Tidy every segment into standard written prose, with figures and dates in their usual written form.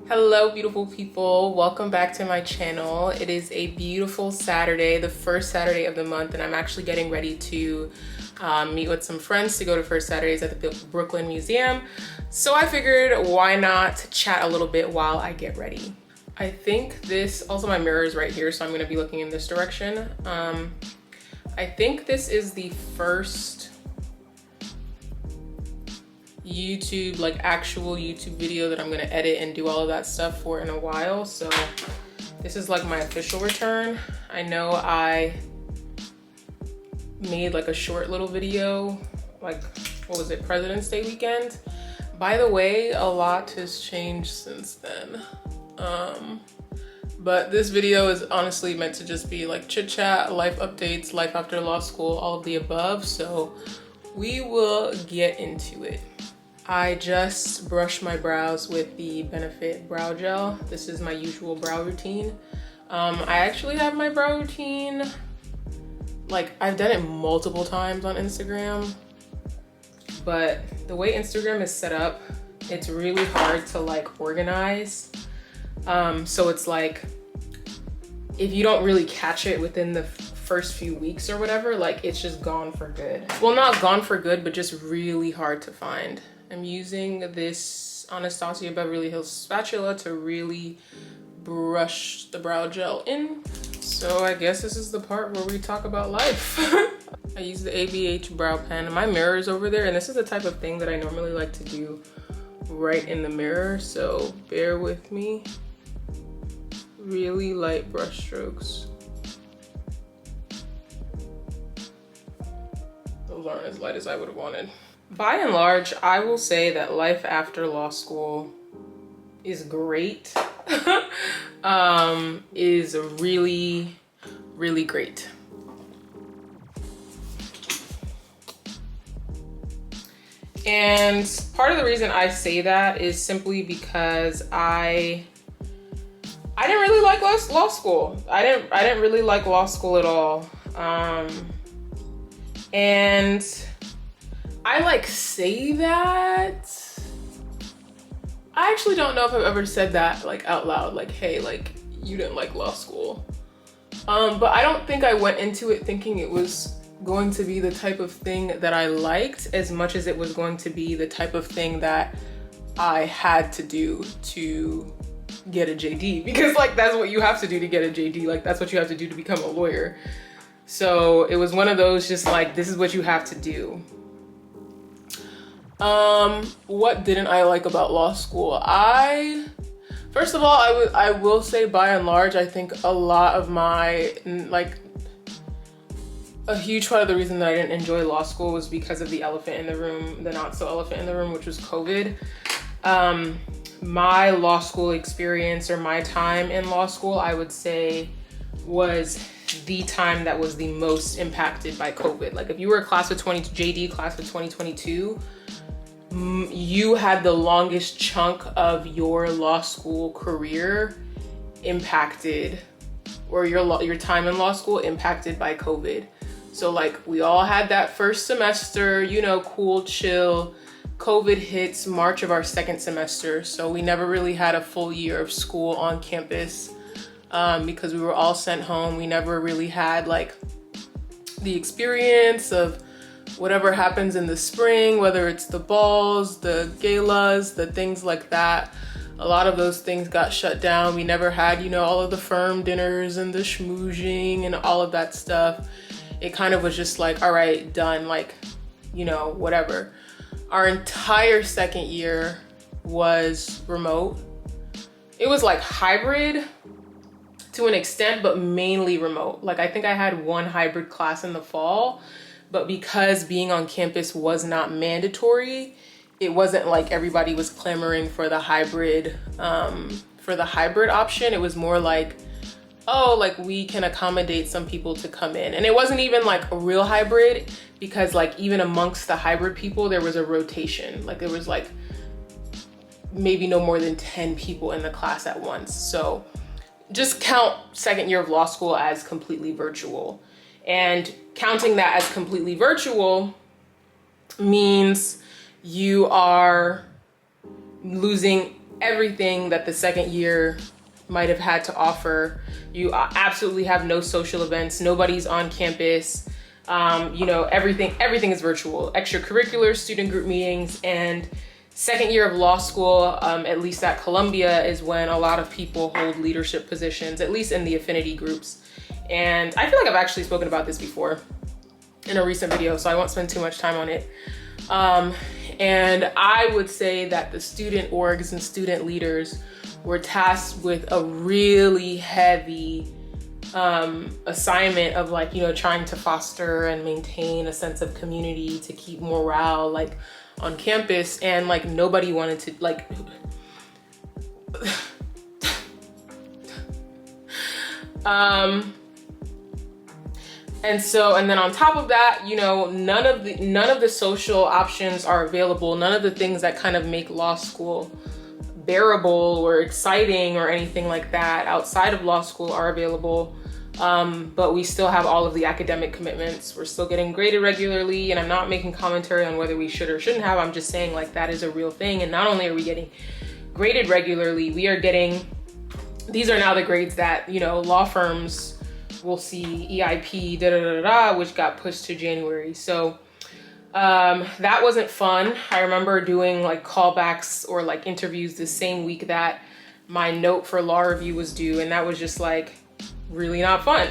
Hello beautiful people, welcome back to my channel. It is a beautiful Saturday, the first Saturday of the month, and I'm actually getting ready to meet with some friends to go to First Saturdays at the Brooklyn Museum. So I figured why not chat a little bit while I get ready. I think this, also my mirror is right here, so I'm gonna be looking in this direction. I think this is the first YouTube, like actual YouTube video that I'm gonna edit and do all of that stuff for in a while. So this is like my official return. I know I made like a short little video, like, what was it, President's Day weekend? By the way, a lot has changed since then. But this video is honestly meant to just be like chit chat, life updates, life after law school, all of the above. So we will get into it. I just brushed my brows with the Benefit brow gel. This is my usual brow routine. I actually have my brow routine, like I've done it multiple times on Instagram, but the way Instagram is set up, it's really hard to like organize. So it's like, if you don't really catch it within the first few weeks or whatever, like it's just gone for good. Well, not gone for good, but just really hard to find. I'm using this Anastasia Beverly Hills spatula to really brush the brow gel in. So I guess this is the part where we talk about life. I use the ABH brow pen. My mirror is over there, and this is the type of thing that I normally like to do right in the mirror, so bear with me. Really light brush strokes. Those aren't as light as I would have wanted. By and large, I will say that life after law school is great. Is really, really great. And part of the reason I say that is simply because I didn't really like law school. I didn't really like law school at all. And I like say that. I actually don't know if I've ever said that like out loud, like, hey, like you didn't like law school. But I don't think I went into it thinking it was going to be the type of thing that I liked as much as it was going to be the type of thing that I had to do to get a JD, because like that's what you have to do to get a JD. Like that's what you have to do to become a lawyer. So it was one of those just like, this is what you have to do. What didn't I like about law school? First of all, I will say by and large, I think a lot of my, like, a huge part of the reason that I didn't enjoy law school was because of the elephant in the room, the not so elephant in the room, which was COVID. My law school experience, or my time in law school, I would say was the time that was the most impacted by COVID. Like if you were a class of JD class of 2022, you had the longest chunk of your law school career impacted, or your time in law school impacted by COVID. So like we all had that first semester, you know, cool, chill. COVID hits March of our second semester. So we never really had a full year of school on campus because we were all sent home. We never really had like the experience of whatever happens in the spring, whether it's the balls, the galas, the things like that. A lot of those things got shut down. We never had, you know, all of the firm dinners and the schmoozing and all of that stuff. It kind of was just like, all right, done, like, you know, whatever. Our entire second year was remote. It was like hybrid to an extent, but mainly remote. Like I think I had one hybrid class in the fall, but because being on campus was not mandatory, it wasn't like everybody was clamoring for the hybrid option. It was more like, oh, like we can accommodate some people to come in. And it wasn't even like a real hybrid, because like even amongst the hybrid people, there was a rotation. Like there was like maybe no more than 10 people in the class at once. So just count second year of law school as completely virtual. And counting that as completely virtual means you are losing everything that the second year might have had to offer. You absolutely have no social events. Nobody's on campus. You know, everything is virtual. Extracurricular, student group meetings, and second year of law school, at least at Columbia, is when a lot of people hold leadership positions, at least in the affinity groups. And I feel like I've actually spoken about this before in a recent video, so I won't spend too much time on it. And I would say that the student orgs and student leaders were tasked with a really heavy assignment of, like, you know, trying to foster and maintain a sense of community, to keep morale like on campus. And like nobody wanted to, like, and then on top of that, you know, none of the social options are available. None of the things that kind of make law school bearable or exciting or anything like that outside of law school are available. But we still have all of the academic commitments. We're still getting graded regularly, and I'm not making commentary on whether we should or shouldn't have. I'm just saying, like, that is a real thing. And not only are we getting graded regularly, we are getting, these are now the grades that, you know, law firms will see, EIP, which got pushed to January. So that wasn't fun. I remember doing like callbacks or like interviews the same week that my note for law review was due, and that was just like really not fun.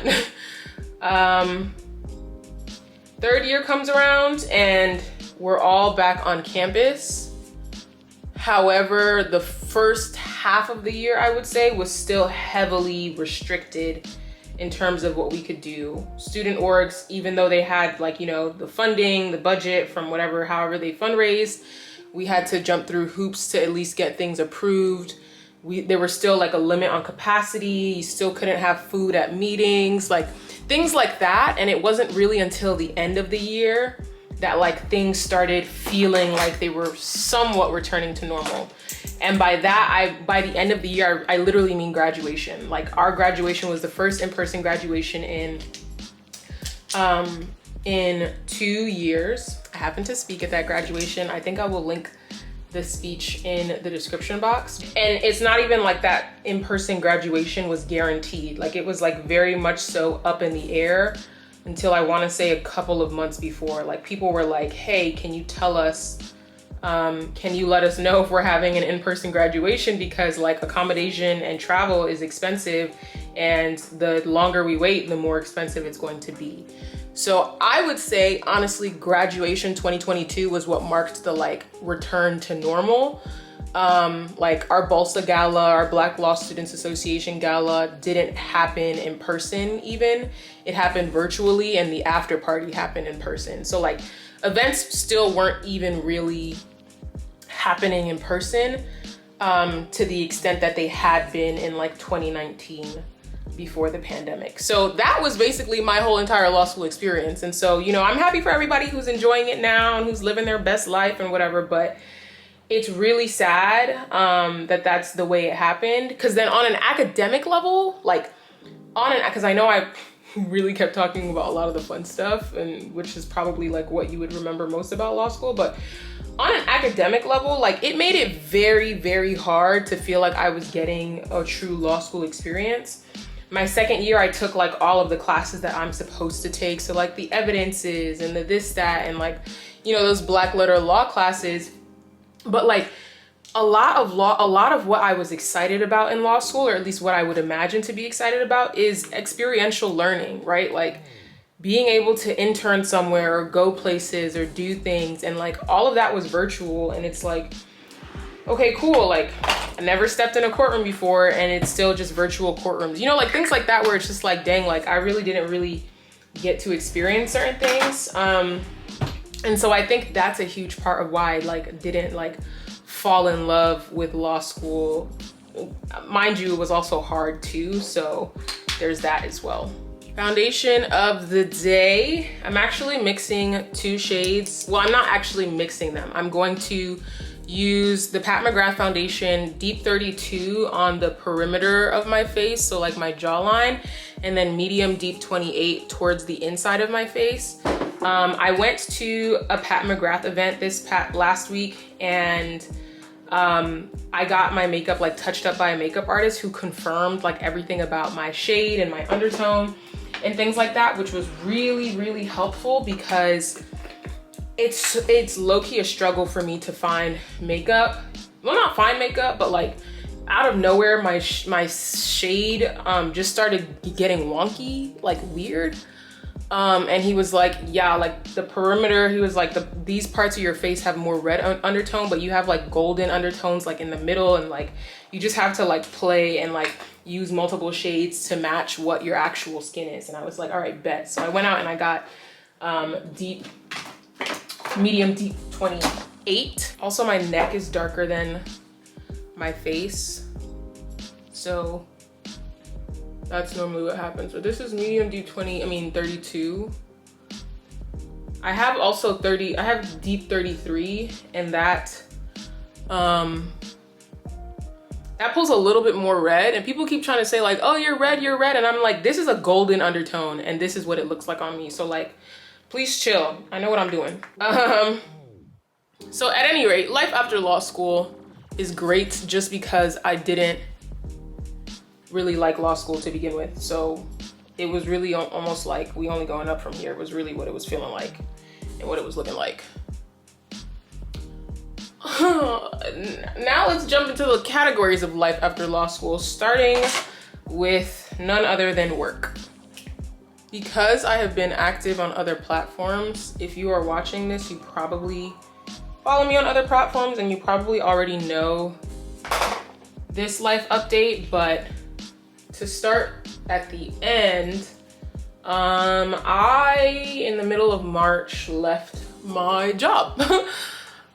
Third year comes around and we're all back on campus. However, the first half of the year, I would say, was still heavily restricted in terms of what we could do. Student orgs, even though they had, like, you know, the funding, the budget from however they fundraised, we had to jump through hoops to at least get things approved. There was still like a limit on capacity. You still couldn't have food at meetings, like things like that. And it wasn't really until the end of the year that like things started feeling like they were somewhat returning to normal. And by that, by the end of the year, I literally mean graduation. Like, our graduation was the first in-person graduation in 2 years. I happened to speak at that graduation. I think I will link the speech in the description box. And it's not even like that in-person graduation was guaranteed. Like, it was like very much so up in the air until I want to say a couple of months before. Like, people were like, hey, can you tell us, can you let us know if we're having an in-person graduation, because like accommodation and travel is expensive, and the longer we wait, the more expensive it's going to be. So I would say, honestly, graduation 2022 was what marked the like return to normal. Like our Balsa Gala, our Black Law Students Association Gala didn't happen in person even. It happened virtually, and the after party happened in person. So like events still weren't even really happening in person to the extent that they had been in like 2019 before the pandemic. So that was basically my whole entire law school experience. And so, you know, I'm happy for everybody who's enjoying it now and who's living their best life and whatever, but it's really sad that that's the way it happened. Because then on an academic level, like because I know I really kept talking about a lot of the fun stuff, and which is probably like what you would remember most about law school, but on an academic level, like it made it very, very hard to feel like I was getting a true law school experience. My second year, I took like all of the classes that I'm supposed to take. So like the evidences and the this, that, and like, you know, those black letter law classes. But like a lot of what I was excited about in law school, or at least what I would imagine to be excited about, is experiential learning, right? Like being able to intern somewhere or go places or do things. And like all of that was virtual. And it's like, okay, cool. Like I never stepped in a courtroom before, and it's still just virtual courtrooms, you know, like things like that, where it's just like, dang, like I really didn't really get to experience certain things. And so I think that's a huge part of why I like didn't like fall in love with law school. Mind you, it was also hard too. So there's that as well. Foundation of the day. I'm actually mixing 2 shades. Well, I'm not actually mixing them. I'm going to use the Pat McGrath foundation Deep 32 on the perimeter of my face, so like my jawline, and then medium Deep 28 towards the inside of my face. I went to a Pat McGrath event last week, and I got my makeup like touched up by a makeup artist who confirmed like everything about my shade and my undertone and things like that, which was really, really helpful because it's low-key a struggle for me to find makeup. Well, not find makeup, but like out of nowhere, my shade just started getting wonky, like weird. And he was like, yeah, like the perimeter, he was like, these parts of your face have more red undertone, but you have like golden undertones like in the middle, and like you just have to like play and like use multiple shades to match what your actual skin is. And I was like, all right, bet. So I went out and I got medium deep 28. Also, my neck is darker than my face, so that's normally what happens. But this is medium deep 32. I have also 30, I have deep 33, and that pulls a little bit more red, and people keep trying to say like, oh, you're red, and I'm like, this is a golden undertone and this is what it looks like on me. So like, please chill. I know what I'm doing. So at any rate, life after law school is great just because I didn't really like law school to begin with. So it was really almost like we only going up from here. It was really what it was feeling like and what it was looking like. Now let's jump into the categories of life after law school, starting with none other than work. Because I have been active on other platforms, if you are watching this, you probably follow me on other platforms and you probably already know this life update, but to start at the end, I, in the middle of March, left my job.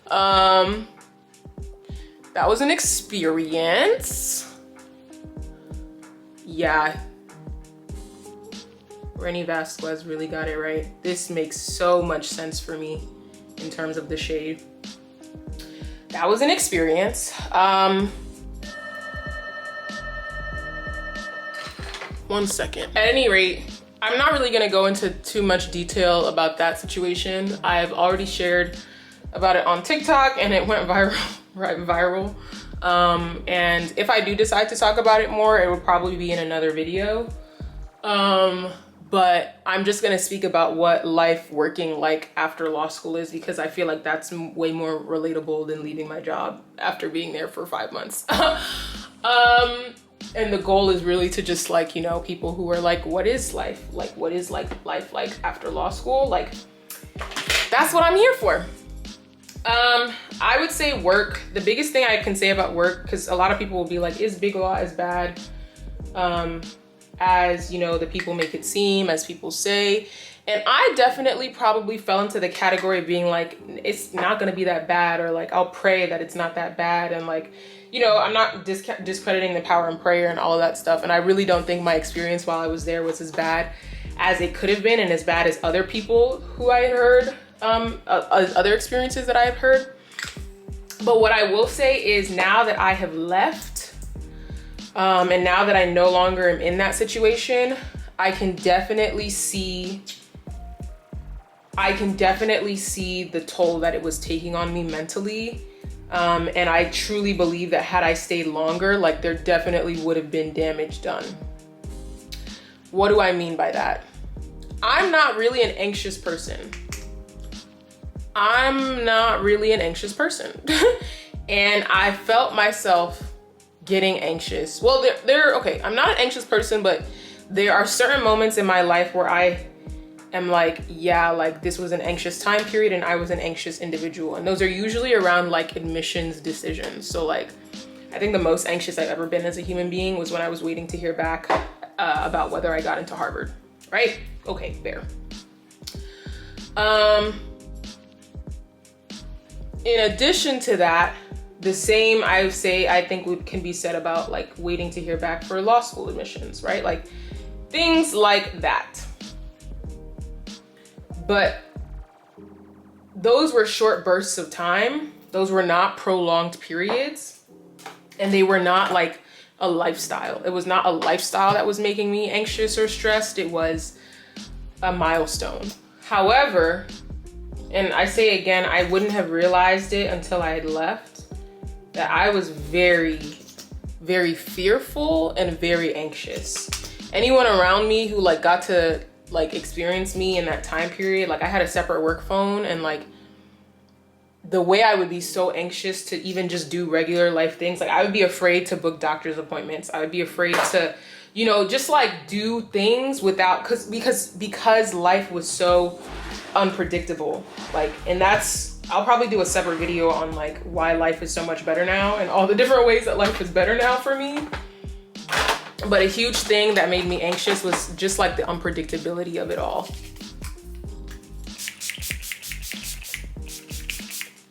That was an experience. Yeah. Rennie Vasquez really got it right. This makes so much sense for me in terms of the shade. That was an experience. One second. At any rate, I'm not really gonna go into too much detail about that situation. I've already shared about it on TikTok and it went viral. And if I do decide to talk about it more, it will probably be in another video. But I'm just gonna speak about what life working like after law school is, because I feel like that's way more relatable than leaving my job after being there for 5 months. And the goal is really to just like, you know, people who are like, what is life? Like, what is like life like after law school? Like, that's what I'm here for. I would say work. The biggest thing I can say about work, because a lot of people will be like, is big law as bad as, you know, the people make it seem, as people say? And I definitely probably fell into the category of being like, it's not gonna be that bad, or like, I'll pray that it's not that bad. And like, you know, I'm not discrediting the power in prayer and all of that stuff. And I really don't think my experience while I was there was as bad as it could have been, and as bad as other people who I heard, other experiences that I have heard. But what I will say is, now that I have left, and now that I no longer am in that situation, I can definitely see the toll that it was taking on me mentally. And I truly believe that had I stayed longer, like, there definitely would have been damage done. What do I mean by that? I'm not really an anxious person. And I felt myself getting anxious. Well, okay, I'm not an anxious person, but there are certain moments in my life where I am like, yeah, like this was an anxious time period and I was an anxious individual. And those are usually around like admissions decisions. So like, I think the most anxious I've ever been as a human being was when I was waiting to hear back about whether I got into Harvard, right? Okay, fair. In addition to that, the same I think can be said about like waiting to hear back for law school admissions, right? Like things like that. But those were short bursts of time. Those were not prolonged periods. And they were not like a lifestyle. It was not a lifestyle that was making me anxious or stressed. It was a milestone. However, and I say again, I wouldn't have realized it until I had left. that I was very, very fearful and very anxious. Anyone around me who like got to like experience me in that time period, like I had a separate work phone, and like the way I would be so anxious to even just do regular life things, like I would be afraid to book doctor's appointments. I would be afraid to, you know, just like do things without, because life was so unpredictable. Like, and that's, I'll probably do a separate video on like why life is so much better now and all the different ways that life is better now for me. But a huge thing that made me anxious was just like the unpredictability of it all.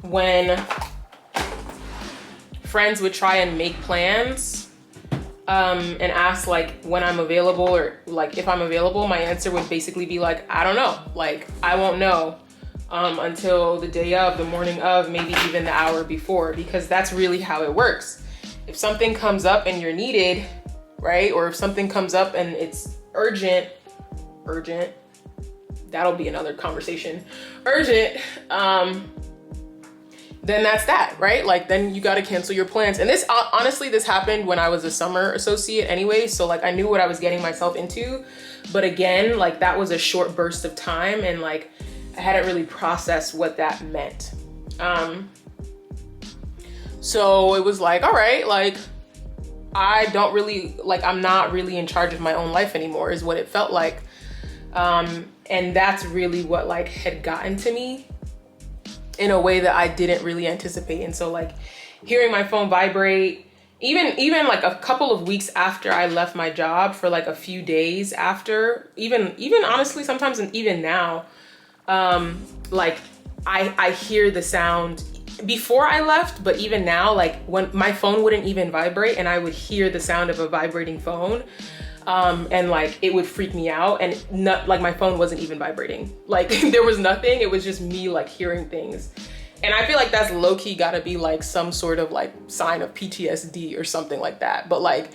When friends would try and make plans and ask like when I'm available or like if I'm available, my answer would basically be like, I don't know. Like, I won't know until the day of, the morning of, maybe even the hour before, because that's really how it works. If something comes up and you're needed, right? Or if something comes up and it's urgent, that'll be another conversation, urgent, then that's that, right? Like, then you got to cancel your plans. And this, honestly, this happened when I was a summer associate anyway. So like, I knew what I was getting myself into. But again, like that was a short burst of time, and like, I hadn't really processed what that meant. So it was like, all right, like, I don't really, like, I'm not really in charge of my own life anymore is what it felt like. And that's really what like had gotten to me in a way that I didn't really anticipate. And so like hearing my phone vibrate, even like a couple of weeks after I left my job, for like a few days after, even honestly, sometimes, and even now, like I hear the sound before I left, but even now, like when my phone wouldn't even vibrate and I would hear the sound of a vibrating phone, and like it would freak me out, and not like my phone wasn't even vibrating. Like there was nothing, it was just me like hearing things. And I feel like that's low-key gotta be like some sort of like sign of PTSD or something like that. But like,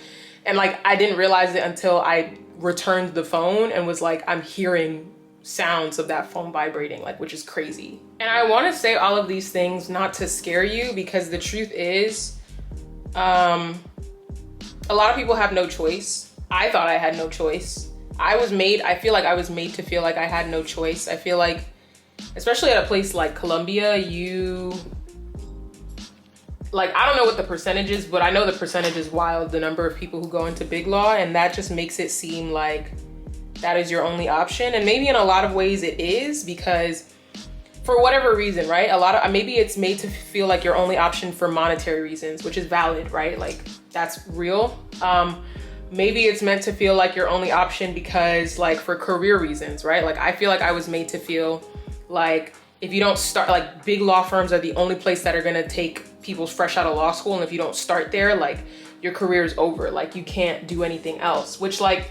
and like I didn't realize it until I returned the phone and was like, I'm hearing sounds of that phone vibrating, like, which is crazy. And I want to say all of these things not to scare you, because the truth is, a lot of people have no choice. I thought I had no choice. I feel like I was made to feel like I had no choice. I feel like, especially at a place like Columbia, like, I don't know what the percentage is, but I know the percentage is wild, the number of people who go into big law, and that just makes it seem like that is your only option. And maybe in a lot of ways it is, because for whatever reason, right? Maybe it's made to feel like your only option for monetary reasons, which is valid, right? Like that's real. Maybe it's meant to feel like your only option because like for career reasons, right? Like I feel like I was made to feel like if you don't start, like big law firms are the only place that are gonna take people fresh out of law school. And if you don't start there, like your career is over. Like you can't do anything else, which like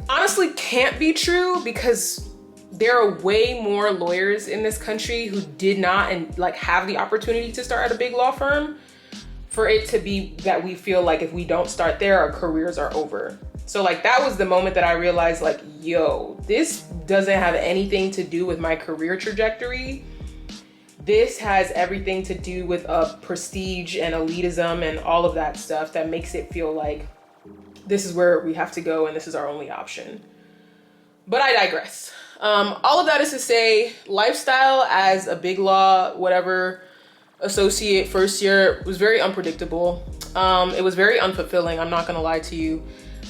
honestly can't be true, because there are way more lawyers in this country who did not and like have the opportunity to start at a big law firm, for it to be that we feel like if we don't start there, our careers are over. So like that was the moment that I realized like, yo, this doesn't have anything to do with my career trajectory. This has everything to do with prestige and elitism and all of that stuff that makes it feel like this is where we have to go and this is our only option. But I digress. All of that is to say, lifestyle as a big law, whatever, associate first year was very unpredictable. It was very unfulfilling, I'm not gonna lie to you.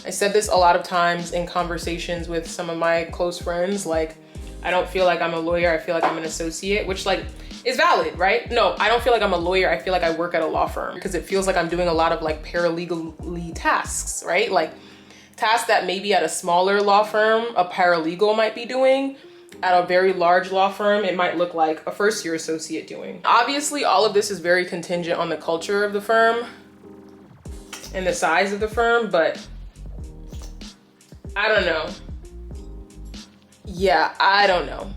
I said this a lot of times in conversations with some of my close friends, like, I don't feel like I'm a lawyer, I feel like I'm an associate, which like is valid, right? No, I don't feel like I'm a lawyer, I feel like I work at a law firm, because it feels like I'm doing a lot of like paralegal tasks, right? Like tasks that maybe at a smaller law firm, a paralegal might be doing. At a very large law firm, it might look like a first year associate doing. Obviously, all of this is very contingent on the culture of the firm and the size of the firm, but I don't know. Yeah, I don't know.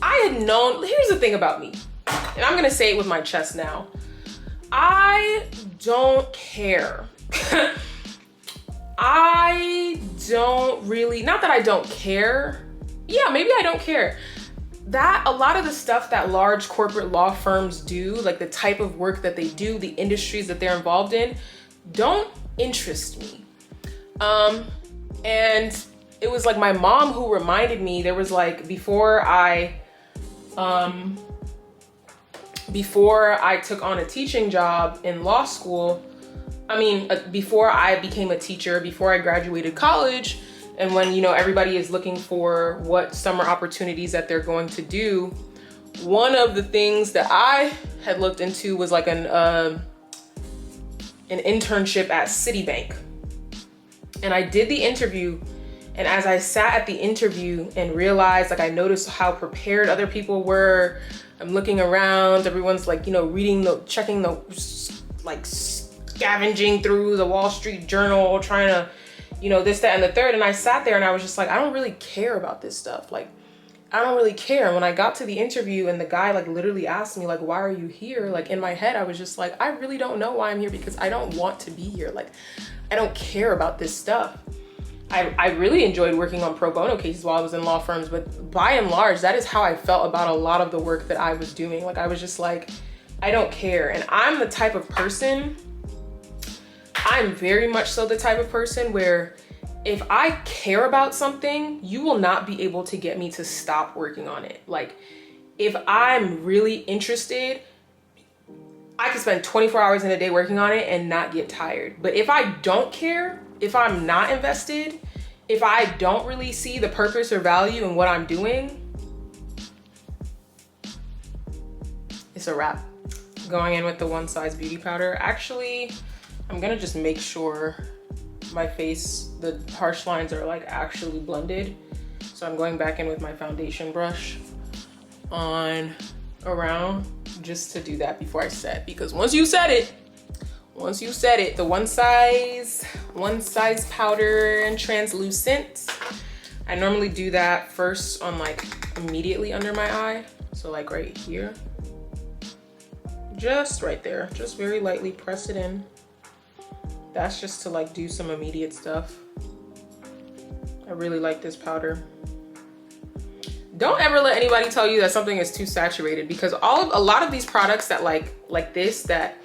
I had known, here's the thing about me, and I'm gonna say it with my chest now. I don't care. I don't really, not that I don't care. Yeah, maybe I don't care. that a lot of the stuff that large corporate law firms do, like the type of work that they do, the industries that they're involved in, don't interest me. And it was like my mom who reminded me. There was like before I took on a teaching job in law school, before I became a teacher, before I graduated college, and when, you know, everybody is looking for what summer opportunities that they're going to do, one of the things that I had looked into was like an internship at Citibank. And I did the interview, and as I sat at the interview and realized, like, I noticed how prepared other people were. I'm looking around, everyone's like, you know, checking like scavenging through the Wall Street Journal, trying to, you know, this, that, and the third. And I sat there and I was just like, I don't really care about this stuff. Like, I don't really care. And when I got to the interview and the guy like literally asked me like, why are you here? Like, in my head, I was just like, I really don't know why I'm here, because I don't want to be here. Like, I don't care about this stuff. I really enjoyed working on pro bono cases while I was in law firms, but by and large, that is how I felt about a lot of the work that I was doing. Like, I was just like, I don't care. And I'm the type of person, I'm very much so the type of person where if I care about something, you will not be able to get me to stop working on it. Like, if I'm really interested, I could spend 24 hours in a day working on it and not get tired. But if I don't care, if I'm not invested, if I don't really see the purpose or value in what I'm doing, it's a wrap. Going in with the One Size Beauty Powder. Actually, I'm gonna just make sure my face, the harsh lines are like actually blended. So I'm going back in with my foundation brush on around just to do that before I set, because once you set it, the one size powder and translucent, I normally do that first on like immediately under my eye. So like right here, just right there, just very lightly press it in. That's just to like do some immediate stuff. I really like this powder. Don't ever let anybody tell you that something is too saturated, because a lot of these products that like this, that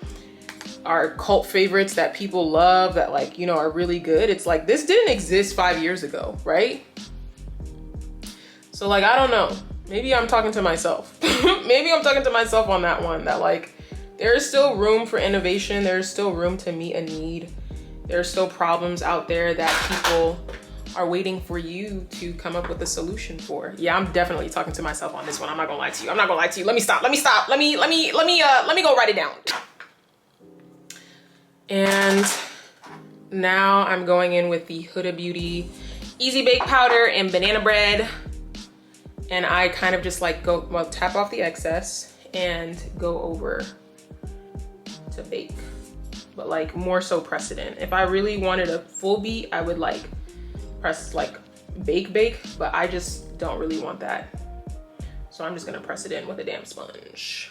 are cult favorites that people love, that like, you know, are really good. It's like, this didn't exist 5 years ago, right? So like, I don't know, maybe I'm talking to myself. Maybe I'm talking to myself on that one, that like, there is still room for innovation. There's still room to meet a need. There's still problems out there that people are waiting for you to come up with a solution for. Yeah, I'm definitely talking to myself on this one. I'm not gonna lie to you. Let me stop. Let me go write it down. And now I'm going in with the Huda Beauty Easy Bake Powder and Banana Bread. And I kind of just like tap off the excess and go over to bake, but like more so press it in. If I really wanted a full beat, I would like press like bake, but I just don't really want that. So I'm just gonna press it in with a damn sponge.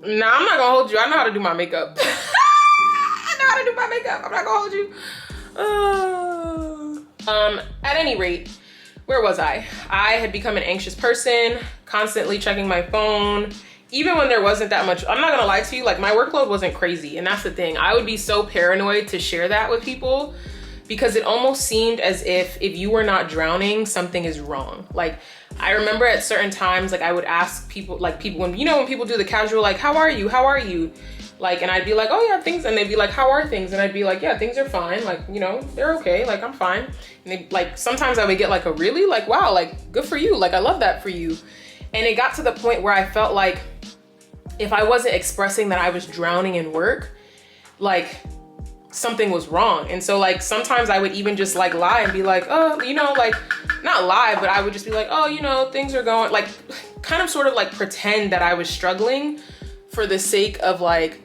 Nah, I'm not gonna hold you. I know how to do my makeup. I know how to do my makeup. I'm not gonna hold you. At any rate, where was I? I had become an anxious person, constantly checking my phone, even when there wasn't that much. I'm not gonna lie to you, like my workload wasn't crazy. And that's the thing. I would be so paranoid to share that with people, because it almost seemed as if you were not drowning, something is wrong. Like, I remember at certain times, like I would ask people, when people do the casual, like, how are you? Like, and I'd be like, oh yeah, things. And they'd be like, how are things? And I'd be like, yeah, things are fine. Like, you know, they're okay. Like, I'm fine. And they, like, sometimes I would get like a really, like, wow, like, good for you. Like, I love that for you. And it got to the point where I felt like if I wasn't expressing that I was drowning in work, like something was wrong. And so like, sometimes I would even just like lie and be like, oh, you know, like not lie, but I would just be like, oh, you know, things are going, like kind of sort of like pretend that I was struggling for the sake of like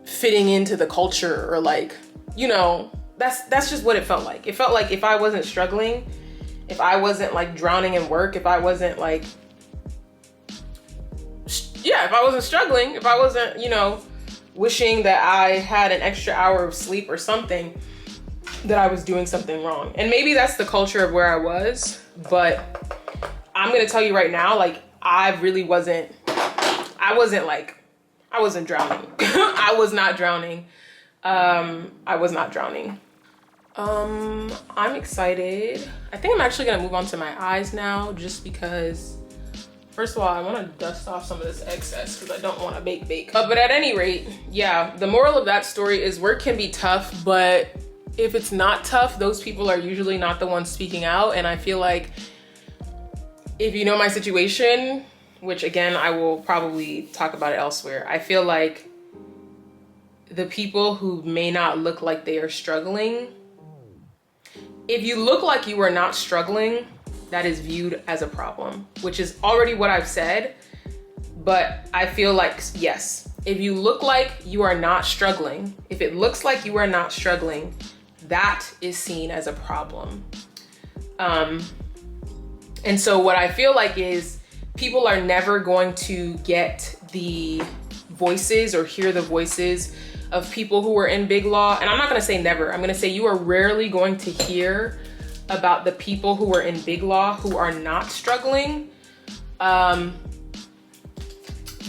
fitting into the culture, or like, you know, that's just what it felt like. It felt like if I wasn't struggling, if I wasn't like drowning in work, if I wasn't like, yeah, if I wasn't struggling, if I wasn't, you know, wishing that I had an extra hour of sleep or something, that I was doing something wrong. And maybe that's the culture of where I was, but I'm gonna tell you right now, like, I wasn't drowning. I was not drowning. I was not drowning. I'm excited. I think I'm actually gonna move on to my eyes now, just because, first of all, I wanna dust off some of this excess because I don't wanna bake. But at any rate, yeah, the moral of that story is work can be tough, but if it's not tough, those people are usually not the ones speaking out. And I feel like if you know my situation, which again, I will probably talk about it elsewhere, I feel like the people who may not look like they are struggling, if you look like you are not struggling, that is viewed as a problem, which is already what I've said. But I feel like, yes, if you look like you are not struggling, if it looks like you are not struggling, that is seen as a problem. And so what I feel like is people are never going to get the voices or hear the voices of people who are in big law. And I'm not gonna say never, I'm gonna say you are rarely going to hear about the people who are in big law who are not struggling,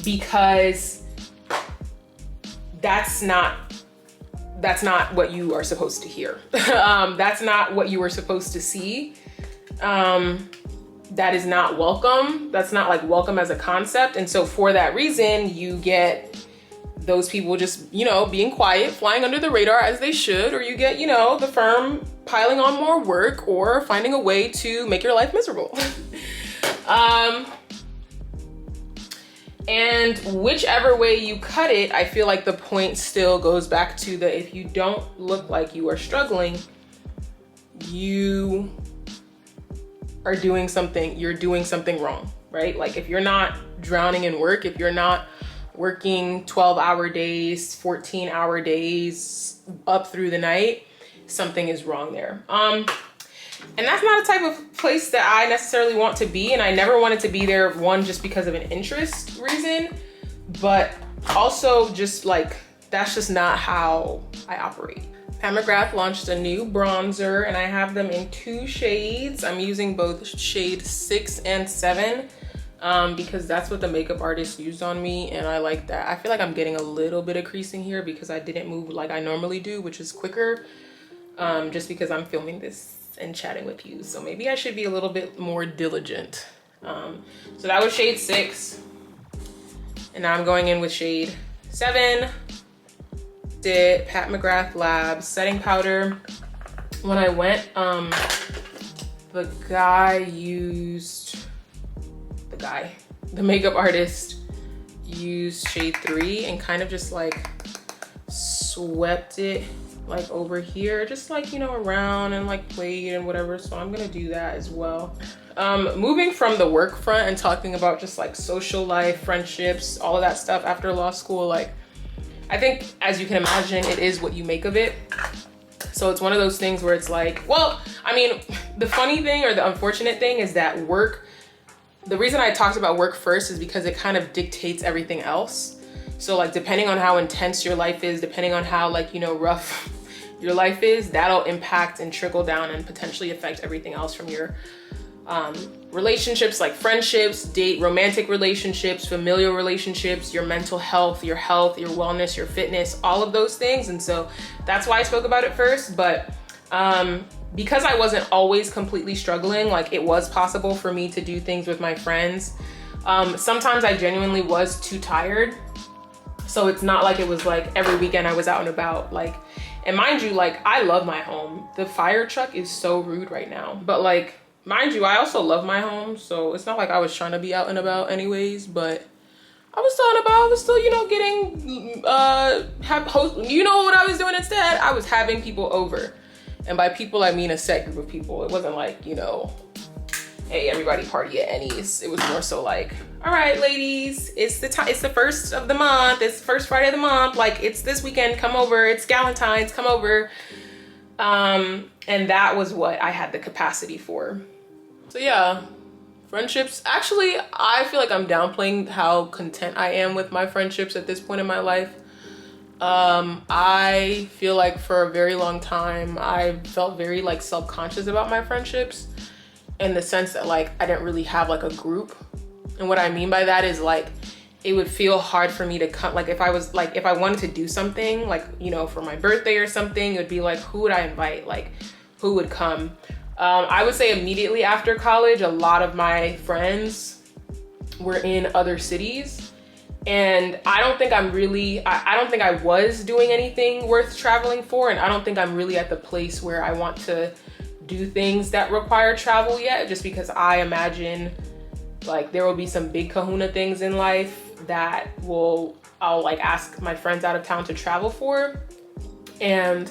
because that's not what you are supposed to hear. That's not what you were supposed to see. That is not welcome. That's not like welcome as a concept. And so for that reason, you get those people just, you know, being quiet, flying under the radar as they should, or you get, you know, the firm piling on more work or finding a way to make your life miserable. And whichever way you cut it, I feel like the point still goes back to the, if you don't look like you are struggling, you are doing something, you're doing something wrong, right? Like if you're not drowning in work, if you're not working 12-hour days, 14-hour days up through the night, something is wrong there. And that's not a type of place that I necessarily want to be. And I never wanted to be there, one, just because of an interest reason, but also just like, that's just not how I operate. Pat McGrath launched a new bronzer and I have them in 2 shades. I'm using both shade 6 and 7 because that's what the makeup artist used on me. And I like that. I feel like I'm getting a little bit of creasing here because I didn't move like I normally do, which is quicker, just because I'm filming this and chatting with you. So maybe I should be a little bit more diligent. So that was shade 6. And now I'm going in with shade 7. Did Pat McGrath Labs setting powder. When I went, the makeup artist used shade 3 and kind of just like swept it like over here, just like, you know, around and like played and whatever. So I'm gonna do that as well. Moving from the work front and talking about just like social life, friendships, all of that stuff after law school, like I think, as you can imagine, it is what you make of it. So it's one of those things where it's like, well, I mean, the funny thing or the unfortunate thing is that work, the reason I talked about work first is because it kind of dictates everything else. So like, depending on how intense your life is, depending on how like, you know, rough your life is, that'll impact and trickle down and potentially affect everything else from your relationships, like friendships, romantic relationships, familial relationships, your mental health, your wellness, your fitness, all of those things. And so that's why I spoke about it first. But because I wasn't always completely struggling, like it was possible for me to do things with my friends. Sometimes I genuinely was too tired. So it's not like it was like every weekend I was out and about, like, and mind you, like I love my home. The fire truck is so rude right now, but like, mind you, I also love my home, so it's not like I was trying to be out and about anyways, but I was still out and about. I was still, you know, getting, you know what I was doing instead? I was having people over. And by people, I mean a set group of people. It wasn't like, you know, hey, everybody party at Annie's. It was more so like, all right, ladies, it's the first of the month. It's the first Friday of the month. Like, it's this weekend, come over. It's Galentine's, come over. And that was what I had the capacity for. So yeah, friendships. Actually, I feel like I'm downplaying how content I am with my friendships at this point in my life. I feel like for a very long time, I felt very like self-conscious about my friendships, in the sense that like I didn't really have like a group. And what I mean by that is like, it would feel hard for me to come, like if I wanted to do something like, you know, for my birthday or something, it would be like, who would I invite? Like who would come? I would say immediately after college, a lot of my friends were in other cities. And I don't think I'm really, I don't think I was doing anything worth traveling for. And I don't think I'm really at the place where I want to do things that require travel yet, just because I imagine like there will be some big kahuna things in life that I'll like ask my friends out of town to travel for. And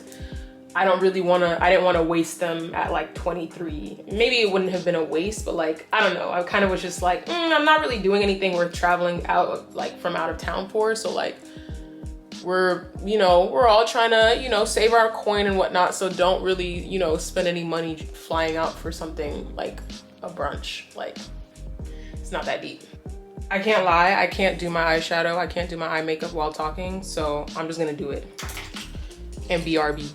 I didn't want to waste them at like 23. Maybe it wouldn't have been a waste, but like, I don't know. I kind of was just like, I'm not really doing anything worth traveling out, like from out of town for. So like, we're all trying to, save our coin and whatnot. So don't really, spend any money flying out for something like a brunch. Like, it's not that deep. I can't lie. I can't do my eyeshadow. I can't do my eye makeup while talking. So I'm just going to do it. And BRB.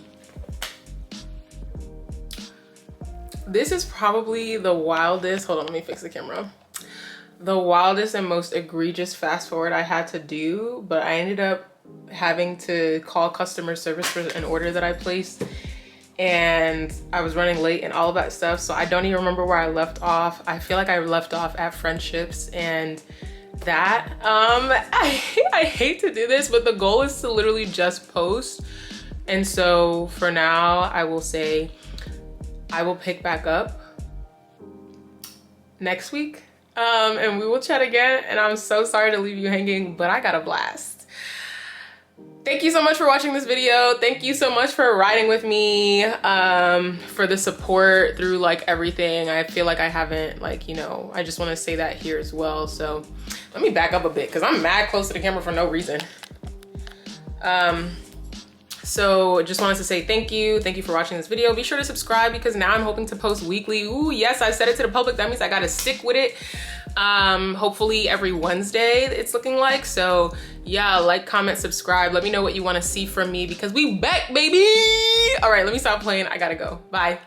This is probably the wildest, hold on, let me fix the camera. The wildest and most egregious fast forward I had to do, but I ended up having to call customer service for an order that I placed, and I was running late and all of that stuff. So I don't even remember where I left off. I feel like I left off at friendships, and that, I hate to do this, but the goal is to literally just post. And so for now, I will say, I will pick back up next week, and we will chat again. And I'm so sorry to leave you hanging, but I got a blast. Thank you so much for watching this video. Thank you so much for riding with me, for the support through like everything. I feel like I haven't I just want to say that here as well. So let me back up a bit because I'm mad close to the camera for no reason. So just wanted to say thank you. Thank you for watching this video. Be sure to subscribe because now I'm hoping to post weekly. Ooh, yes, I said it to the public. That means I gotta stick with it. Hopefully every Wednesday it's looking like. So yeah, like, comment, subscribe. Let me know what you wanna see from me because we back, baby. All right, let me stop playing. I gotta go. Bye.